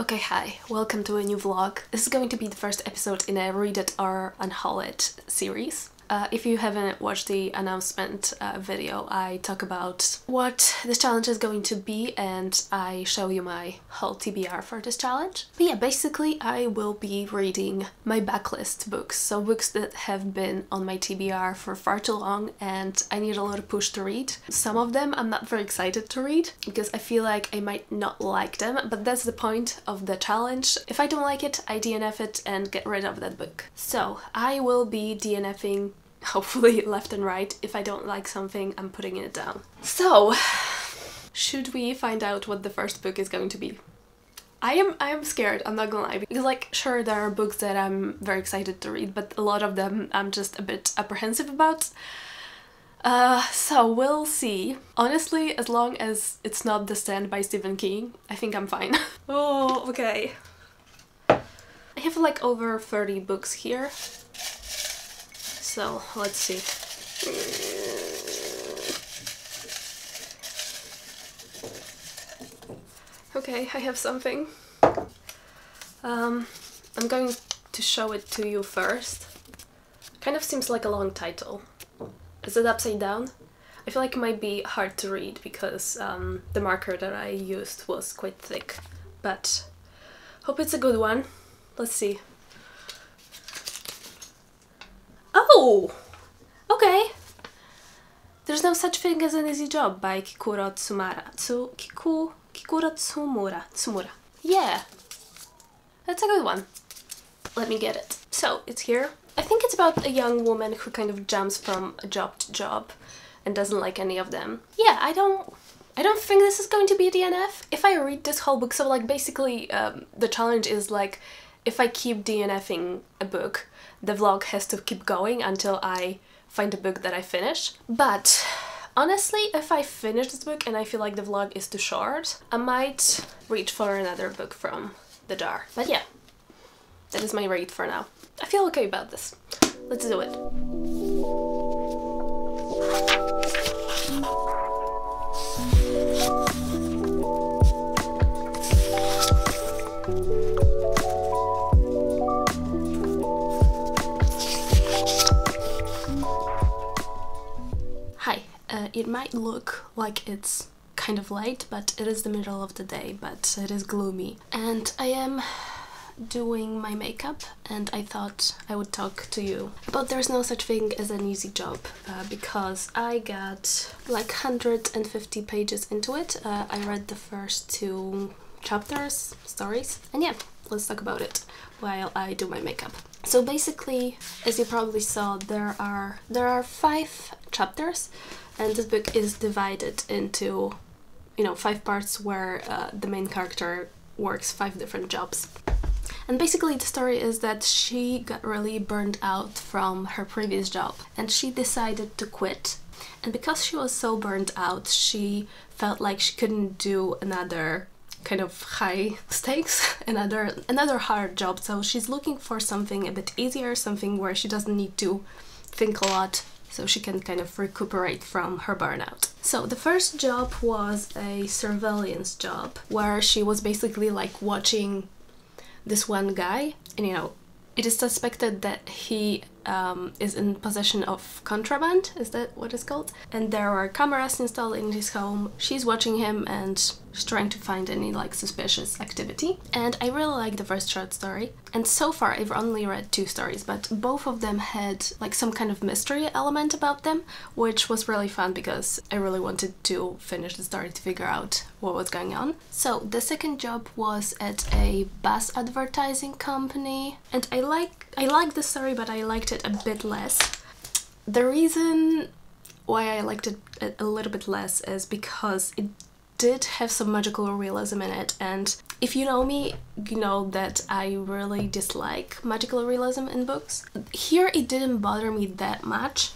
Okay, hi, welcome to a new vlog. This is going to be the first episode in a Read It or Unhaul It series. If you haven't watched the announcement video, I talk about what this challenge is going to be and I show you my whole TBR for this challenge. But yeah, basically I will be reading my backlist books, so books that have been on my TBR for far too long and I need a lot of push to read. Some of them I'm not very excited to read because I feel like I might not like them, but that's the point of the challenge. If I don't like it, I DNF it and get rid of that book. So I will be DNFing hopefully left and right. If I don't like something, I'm putting it down. So, should we find out what the first book is going to be? I am scared, I'm not gonna lie, because like, sure, there are books that I'm very excited to read, but a lot of them I'm just a bit apprehensive about. So we'll see. Honestly, as long as it's not The Stand by Stephen King, I think I'm fine. Oh, okay. I have like over 30 books here. So let's see. Okay, I have something. I'm going to show it to you first. Kind of seems like a long title. Is it upside down? I feel like it might be hard to read because the marker that I used was quite thick, but hope it's a good one. Let's see. Oh! Okay! There's No Such Thing as an Easy Job by Kikuro Tsumura. Yeah! That's a good one. Let me get it. So, it's here. I think it's about a young woman who kind of jumps from job to job and doesn't like any of them. Yeah, I don't think this is going to be a DNF. If I read this whole book, so like basically the challenge is like if I keep DNFing a book, the vlog has to keep going until I find a book that I finish. But honestly, if I finish this book and I feel like the vlog is too short, I might reach for another book from the jar. But yeah, that is my read for now. I feel okay about this. Let's do it. Hi, it might look like it's kind of late, but it is the middle of the day, but it is gloomy. And I am doing my makeup and I thought I would talk to you about There's No Such Thing as an Easy Job because I got like 150 pages into it. I read the first 2 chapters, stories, and yeah, let's talk about it while I do my makeup. So basically, as you probably saw, there are 5 chapters and this book is divided into, you know, 5 parts where the main character works 5 different jobs. And basically the story is that she got really burned out from her previous job and she decided to quit. And because she was so burned out, she felt like she couldn't do another kind of high stakes, another hard job. So she's looking for something a bit easier, something where she doesn't need to think a lot, so she can kind of recuperate from her burnout. So the first job was a surveillance job where she was basically like watching this one guy, and you know, it is suspected that he is in possession of contraband, is that what it's called? And there are cameras installed in his home. She's watching him and she's trying to find any like suspicious activity. And I really like the first short story. And so far I've only read 2 stories, but both of them had like some kind of mystery element about them, which was really fun because I really wanted to finish the story to figure out what was going on. So the second job was at a bus advertising company, and I like the story, but I liked it a bit less. The reason why I liked it a little bit less is because it did have some magical realism in it, and if you know me, you know that I really dislike magical realism in books. Here it didn't bother me that much,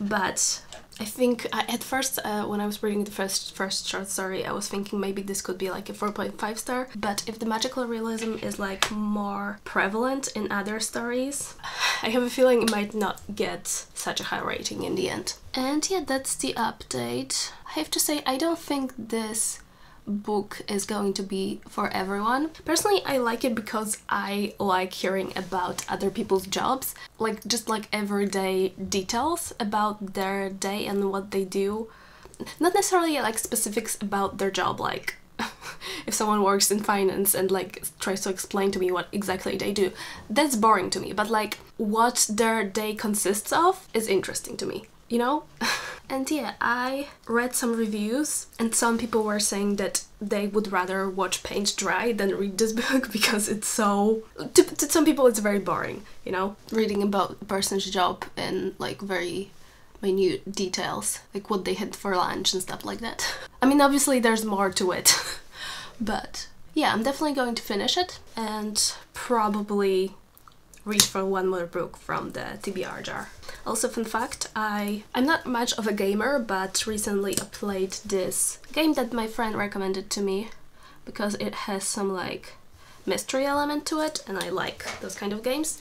but I think at first when I was reading the first short story, I was thinking maybe this could be like a 4.5 star, but if the magical realism is like more prevalent in other stories, I have a feeling it might not get such a high rating in the end. And yeah, that's the update. I have to say, I don't think this book is going to be for everyone. Personally, I like it because I like hearing about other people's jobs, like just like everyday details about their day and what they do. Not necessarily like specifics about their job, like if someone works in finance and like tries to explain to me what exactly they do, that's boring to me, but like what their day consists of is interesting to me, you know? And yeah, I read some reviews and some people were saying that they would rather watch paint dry than read this book because it's so... To some people it's very boring, you know? Reading about a person's job in like very minute details, like what they had for lunch and stuff like that. I mean, obviously there's more to it, but yeah, I'm definitely going to finish it and probably reach for one more book from the TBR jar. Also, fun fact, I'm not much of a gamer, but recently I played this game that my friend recommended to me because it has some like mystery element to it and I like those kind of games.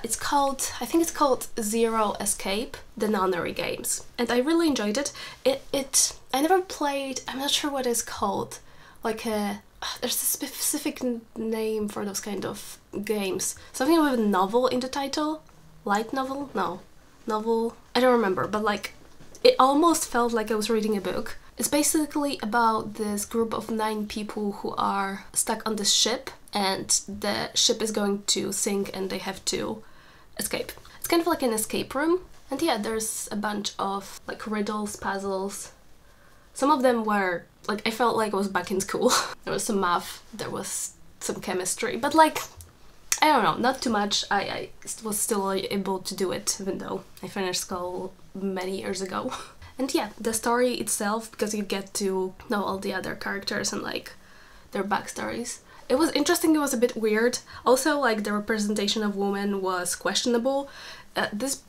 It's called, I think it's called Zero Escape, the Nonary games, and I really enjoyed it. I never played, I'm not sure what it's called, like there's a specific name for those kind of games. Something with a novel in the title? Light novel? No. Novel? I don't remember, but like it almost felt like I was reading a book. It's basically about this group of 9 people who are stuck on this ship and the ship is going to sink and they have to escape. It's kind of like an escape room. And yeah, there's a bunch of like riddles, puzzles. Some of them were like, I felt like I was back in school. There was some math, there was some chemistry, but like, I don't know, not too much. I was still able to do it even though I finished school many years ago. And yeah, the story itself, because you get to know all the other characters and like their backstories. It was interesting, it was a bit weird. Also, like the representation of women was questionable. This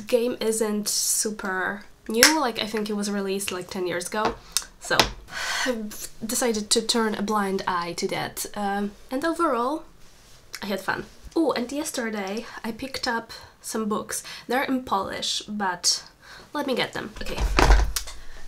game isn't super new, like I think it was released like 10 years ago. So I've decided to turn a blind eye to that. And overall, I had fun. Oh, and yesterday I picked up some books. They're in Polish, but let me get them. Okay,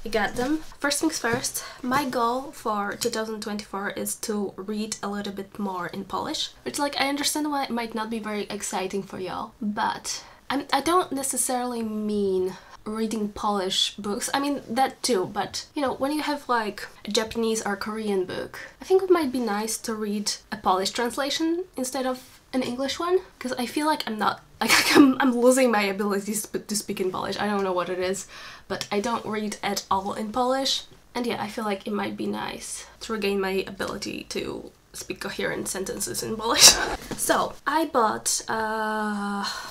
I got them. First things first, my goal for 2024 is to read a little bit more in Polish. Which, like, I understand why it might not be very exciting for y'all, but I don't necessarily mean reading Polish books. I mean that too, but you know, when you have like a Japanese or Korean book, I think it might be nice to read a Polish translation instead of an English one, because I feel like I'm losing my ability to speak in Polish. I don't know what it is, but I don't read at all in Polish, and yeah, I feel like it might be nice to regain my ability to speak coherent sentences in Polish. So I bought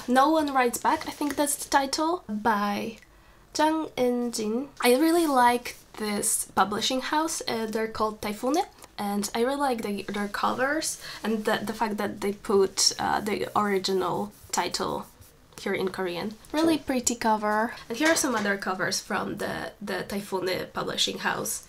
No One Writes Back, I think that's the title, by Jang In-jin. I really like this publishing house. They're called Typhoon, and I really like their covers and the fact that they put the original title here in Korean. Really pretty cover. And here are some other covers from the Typhoon publishing house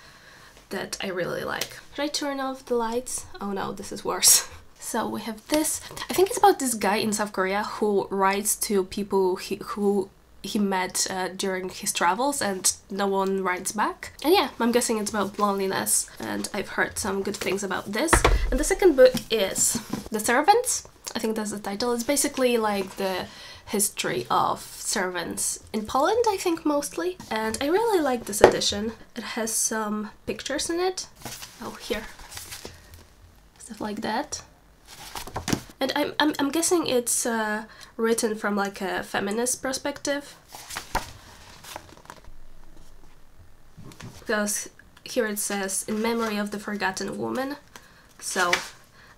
that I really like. Should I turn off the lights? Oh no, this is worse. So we have this. I think it's about this guy in South Korea who writes to people who he met during his travels and no one writes back. And yeah, I'm guessing it's about loneliness, and I've heard some good things about this. And the second book is The Servants. I think that's the title. It's basically like the history of servants in Poland, I think, mostly. And I really like this edition. It has some pictures in it. Oh, here. Stuff like that. And I'm guessing it's written from like a feminist perspective, because here it says in memory of the forgotten woman. So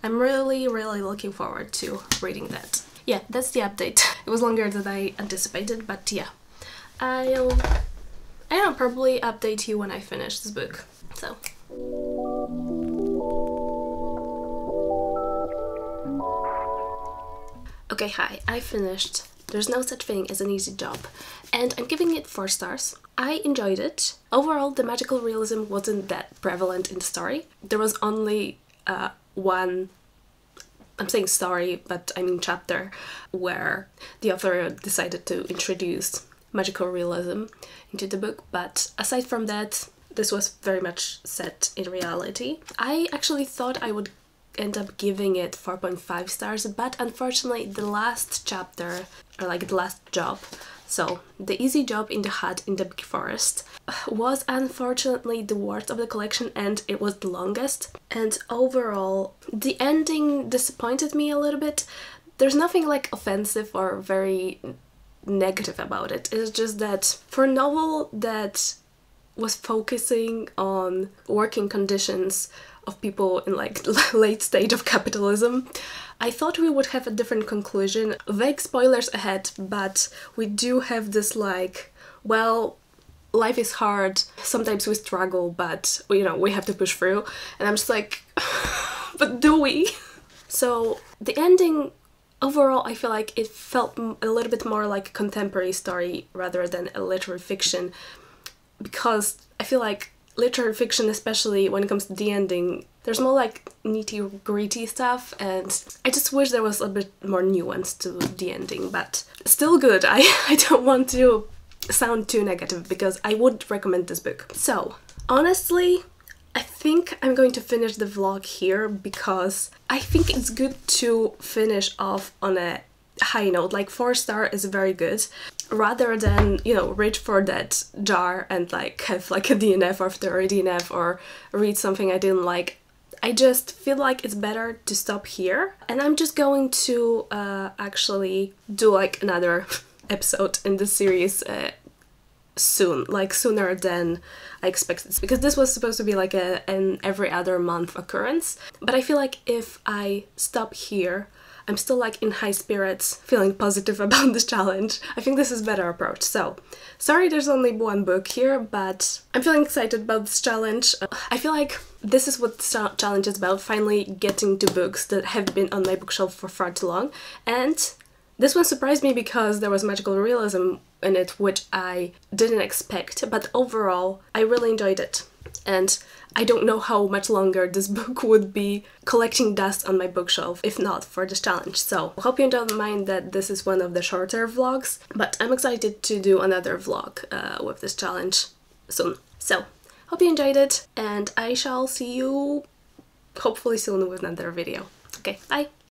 I'm really looking forward to reading that. Yeah, that's the update. It was longer than I anticipated, but yeah, I'll probably update you when I finish this book. So. Okay, hi, I finished There's No Such Thing as an Easy Job, and I'm giving it 4 stars. I enjoyed it. Overall, the magical realism wasn't that prevalent in the story. There was only one, I'm saying story, but I mean chapter, where the author decided to introduce magical realism into the book, but aside from that, this was very much set in reality. I actually thought I would end up giving it 4.5 stars, but unfortunately the last chapter, or like the last job, so the easy job in the hut in the big forest, was unfortunately the worst of the collection, and it was the longest. And overall, the ending disappointed me a little bit. There's nothing like offensive or very negative about it. It's just that for a novel that was focusing on working conditions of people in like late stage of capitalism, I thought we would have a different conclusion. Vague spoilers ahead, but we do have this like, well, life is hard, sometimes we struggle, but you know, we have to push through. And I'm just like, but do we? So the ending, overall, I feel like it felt a little bit more like a contemporary story rather than a literary fiction, because I feel like literary fiction, especially when it comes to the ending, there's more like nitty-gritty stuff, and I just wish there was a bit more nuance to the ending, but still good. I don't want to sound too negative because I would recommend this book. So, honestly, I think I'm going to finish the vlog here because I think it's good to finish off on a high note. Like 4-star is very good, rather than, you know, reach for that jar and like have like a DNF after a DNF or read something I didn't like. I just feel like it's better to stop here, and I'm just going to actually do like another episode in this series soon, like sooner than I expected, because this was supposed to be like an every other month occurrence. But I feel like if I stop here, I'm still like in high spirits, feeling positive about this challenge. I think this is a better approach. So, sorry there's only one book here, but I'm feeling excited about this challenge. I feel like this is what this challenge is about, finally getting to books that have been on my bookshelf for far too long. And this one surprised me because there was magical realism in it, which I didn't expect, but overall I really enjoyed it. And I don't know how much longer this book would be collecting dust on my bookshelf if not for this challenge. So I hope you don't mind that this is one of the shorter vlogs, but I'm excited to do another vlog with this challenge soon. So hope you enjoyed it, and I shall see you hopefully soon with another video. Okay, bye!